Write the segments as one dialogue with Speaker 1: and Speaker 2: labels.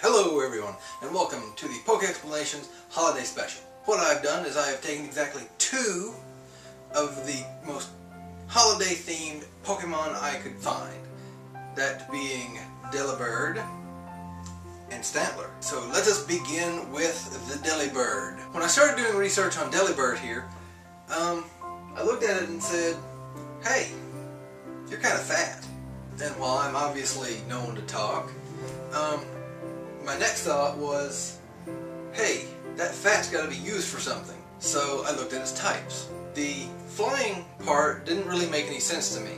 Speaker 1: hello everyone, and welcome to the Pokexplanations Holiday Special. What I've done is I have taken exactly two of the most holiday-themed Pokemon I could find, that being Delibird and Stantler. So let us begin with the Delibird. When I started doing research on Delibird here, I looked at it and said, hey, you're kind of fat. And while I'm obviously known to talk, my next thought was, hey, that fat's got to be used for something. So I looked at its types. The flying part didn't really make any sense to me.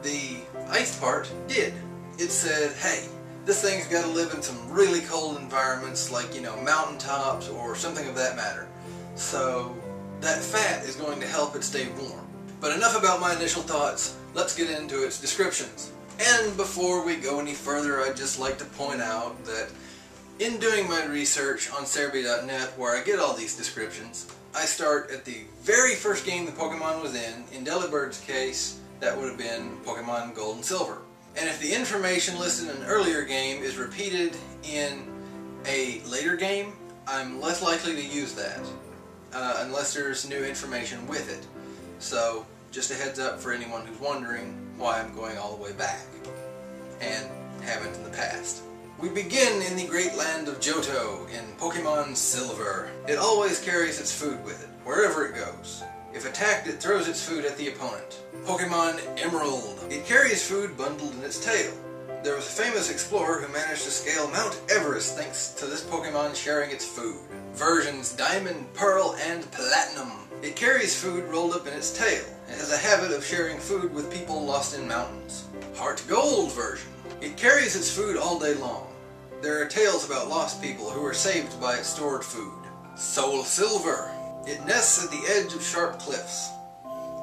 Speaker 1: The ice part did. It said, hey, this thing's got to live in some really cold environments like, mountaintops or something of that matter. So that fat is going to help it stay warm. But enough about my initial thoughts. Let's get into its descriptions. And before we go any further, I'd just like to point out that in doing my research on Cerebi.net, where I get all these descriptions, I start at the very first game the Pokemon was in. In Delibird's case, that would have been Pokemon Gold and Silver. And if the information listed in an earlier game is repeated in a later game, I'm less likely to use that, unless there's new information with it. So, just a heads up for anyone who's wondering why I'm going all the way back, and haven't in the past. We begin in the great land of Johto in Pokemon Silver. It always carries its food with it, wherever it goes. If attacked, it throws its food at the opponent. Pokemon Emerald. It carries food bundled in its tail. There was a famous explorer who managed to scale Mount Everest thanks to this Pokemon sharing its food. Versions Diamond, Pearl, and Platinum. It carries food rolled up in its tail. It has a habit of sharing food with people lost in mountains. Heart Gold version. It carries its food all day long. There are tales about lost people who were saved by its stored food. Soul Silver. It nests at the edge of sharp cliffs.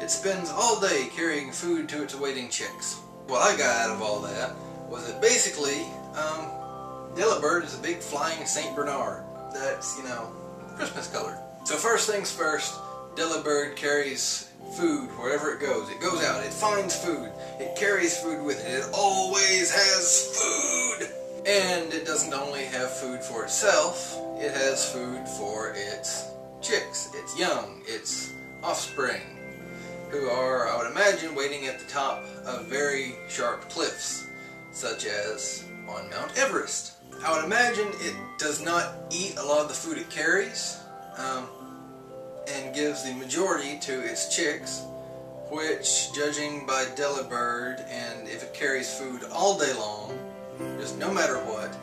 Speaker 1: It spends all day carrying food to its awaiting chicks. What I got out of all that was that basically, Delibird is a big flying St. Bernard that's, Christmas colored. So first things first, Delibird carries food wherever it goes. It goes out, it finds food, it carries food with it, it always has food! And it doesn't only have food for itself, it has food for its chicks, its young, its offspring, who are, I would imagine, waiting at the top of very sharp cliffs, such as on Mount Everest. I would imagine it does not eat a lot of the food it carries, and gives the majority to its chicks, which, judging by Delibird, and if it carries food all day long, just no matter what,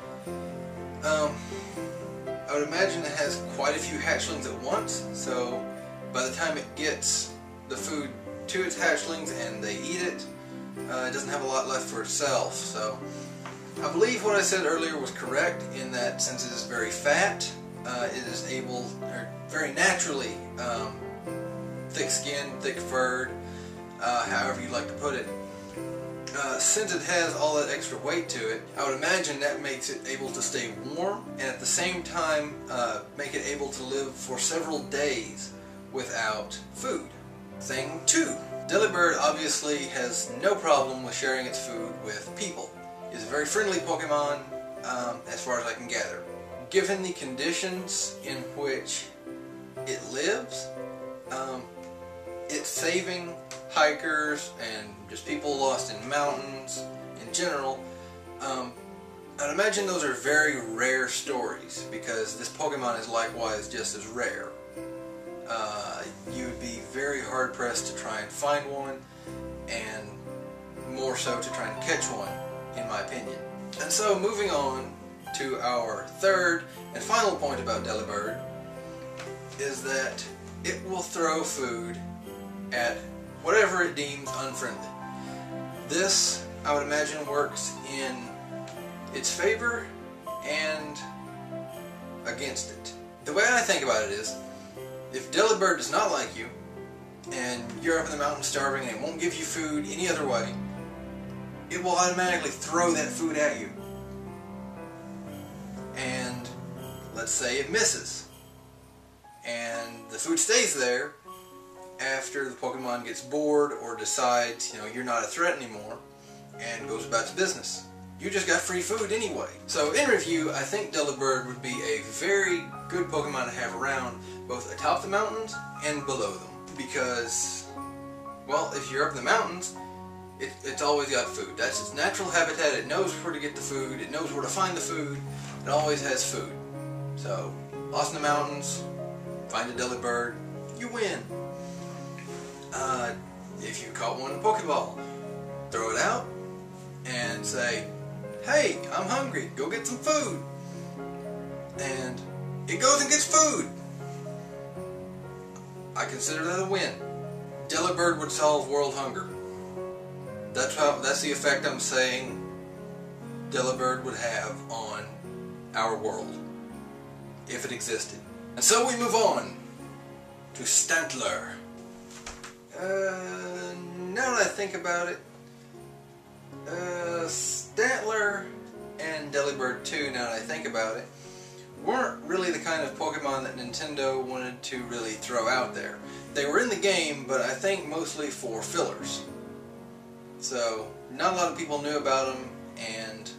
Speaker 1: I would imagine it has quite a few hatchlings at once, so by the time it gets the food to its hatchlings and they eat it, it doesn't have a lot left for itself. So I believe what I said earlier was correct, in that since it is very fat, it is able, or very naturally, thick-skinned, thick-furred, however you like to put it. Since it has all that extra weight to it, I would imagine that makes it able to stay warm, and at the same time make it able to live for several days without food. Thing 2. Delibird obviously has no problem with sharing its food with people. It's a very friendly Pokemon, as far as I can gather. Given the conditions in which it lives, it's saving hikers and just people lost in mountains in general. I'd imagine those are very rare stories, because this Pokemon is likewise just as rare. You would be very hard pressed to try and find one, and more so to try and catch one, in my opinion. And so moving on to our third and final point about Delibird, is that it will throw food at whatever it deems unfriendly. This, I would imagine, works in its favor and against it. The way I think about it is, if Delibird does not like you, and you're up in the mountains starving and it won't give you food any other way, it will automatically throw that food at you. And let's say it misses, and the food stays there after the Pokemon gets bored or decides, you're not a threat anymore, and goes about its business. you just got free food anyway. So in review, I think Delibird would be a very good Pokemon to have around, both atop the mountains and below them. Because, well, if you're up in the mountains, it's always got food. That's its natural habitat. It knows where to get the food. It knows where to find the food. It always has food. So, lost in the mountains, find a Delibird, you win. If you caught one in a Pokeball, throw it out and say, hey, I'm hungry, go get some food. And it goes and gets food. I consider that a win. Delibird would solve world hunger. That's the effect I'm saying Delibird would have on our world, if it existed. And so we move on to Stantler. Now that I think about it, Stantler and Delibird 2, now that I think about it, weren't really the kind of Pokemon that Nintendo wanted to really throw out there. They were in the game, but I think mostly for fillers. So, not a lot of people knew about them, and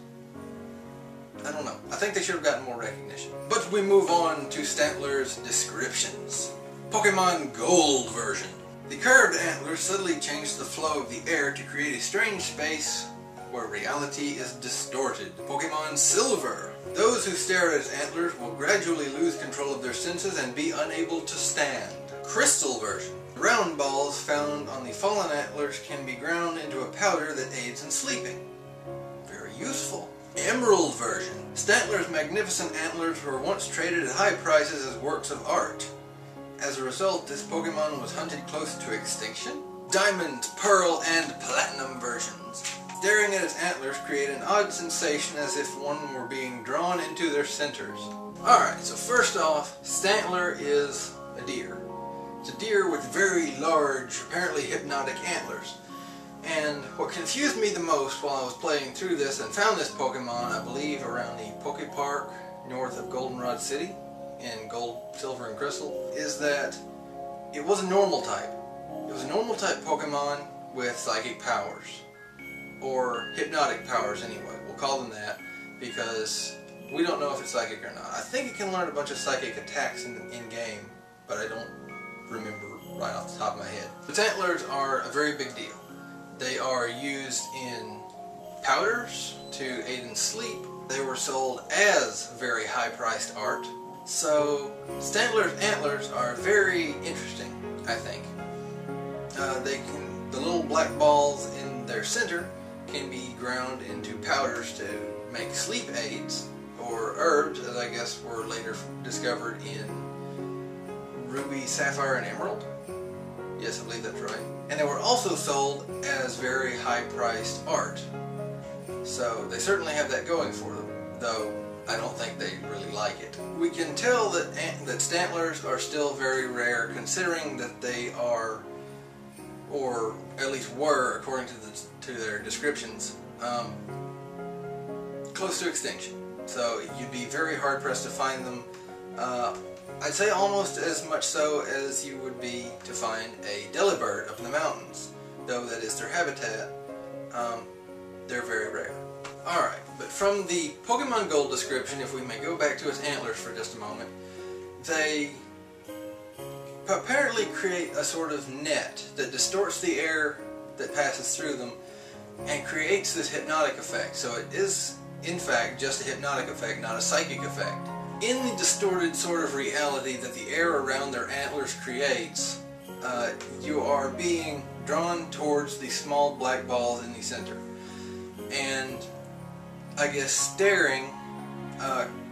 Speaker 1: I don't know. I think they should have gotten more recognition. But we move on to Stantler's descriptions. Pokemon Gold version. The curved antlers suddenly change the flow of the air to create a strange space where reality is distorted. Pokemon Silver. Those who stare at its antlers will gradually lose control of their senses and be unable to stand. Crystal version. Round balls found on the fallen antlers can be ground into a powder that aids in sleeping. Very useful. Emerald version. Stantler's magnificent antlers were once traded at high prices as works of art. As a result, this Pokemon was hunted close to extinction. Diamond, Pearl, and Platinum versions. Staring at its antlers create an odd sensation as if one were being drawn into their centers. Alright, so first off, Stantler is a deer. It's a deer with very large, apparently hypnotic antlers. And what confused me the most while I was playing through this and found this Pokemon, I believe, around the Poke Park north of Goldenrod City in Gold, Silver, and Crystal, is that it was a normal type. It was a normal type Pokemon with psychic powers. Or hypnotic powers anyway. We'll call them that because we don't know if it's psychic or not. I think it can learn a bunch of psychic attacks in-game, but I don't remember right off the top of my head. Its antlers are a very big deal. They are used in powders to aid in sleep. They were sold as very high-priced art. So Stantler's antlers are very interesting, I think. The little black balls in their center can be ground into powders to make sleep aids, or herbs, as I guess were later discovered in Ruby, Sapphire, and Emerald. Yes, I believe that's right. And they were also sold as very high-priced art. So they certainly have that going for them, though I don't think they really like it. We can tell that Stantlers are still very rare, considering that they are, or at least were, according to their descriptions, close to extinction. So you'd be very hard-pressed to find them. I'd say almost as much so as you would be to find a Delibird up in the mountains, though that is their habitat. They're very rare. Alright, but from the Pokemon Gold description, if we may go back to its antlers for just a moment, they apparently create a sort of net that distorts the air that passes through them and creates this hypnotic effect. So it is, in fact, just a hypnotic effect, not a psychic effect. In the distorted sort of reality that the air around their antlers creates, you are being drawn towards the small black balls in the center. And I guess staring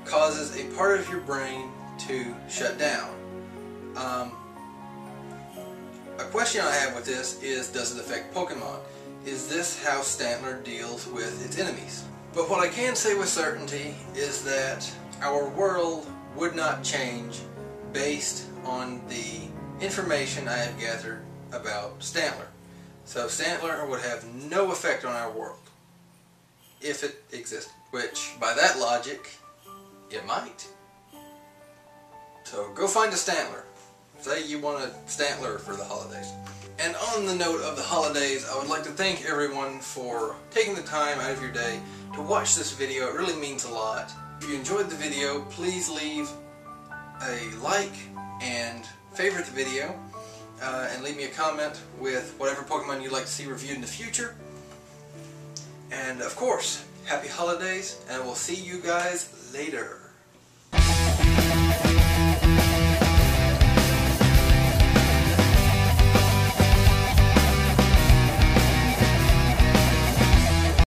Speaker 1: causes a part of your brain to shut down. A question I have with this is, does it affect Pokemon? Is this how Stantler deals with its enemies? But what I can say with certainty is that our world would not change based on the information I have gathered about Stantler. So Stantler would have no effect on our world, if it existed. Which, by that logic, it might. So go find a Stantler. Say you want a Stantler for the holidays. And on the note of the holidays, I would like to thank everyone for taking the time out of your day to watch this video. It really means a lot. If you enjoyed the video, please leave a like and favorite the video, and leave me a comment with whatever Pokemon you'd like to see reviewed in the future. And of course, happy holidays, and we'll see you guys later.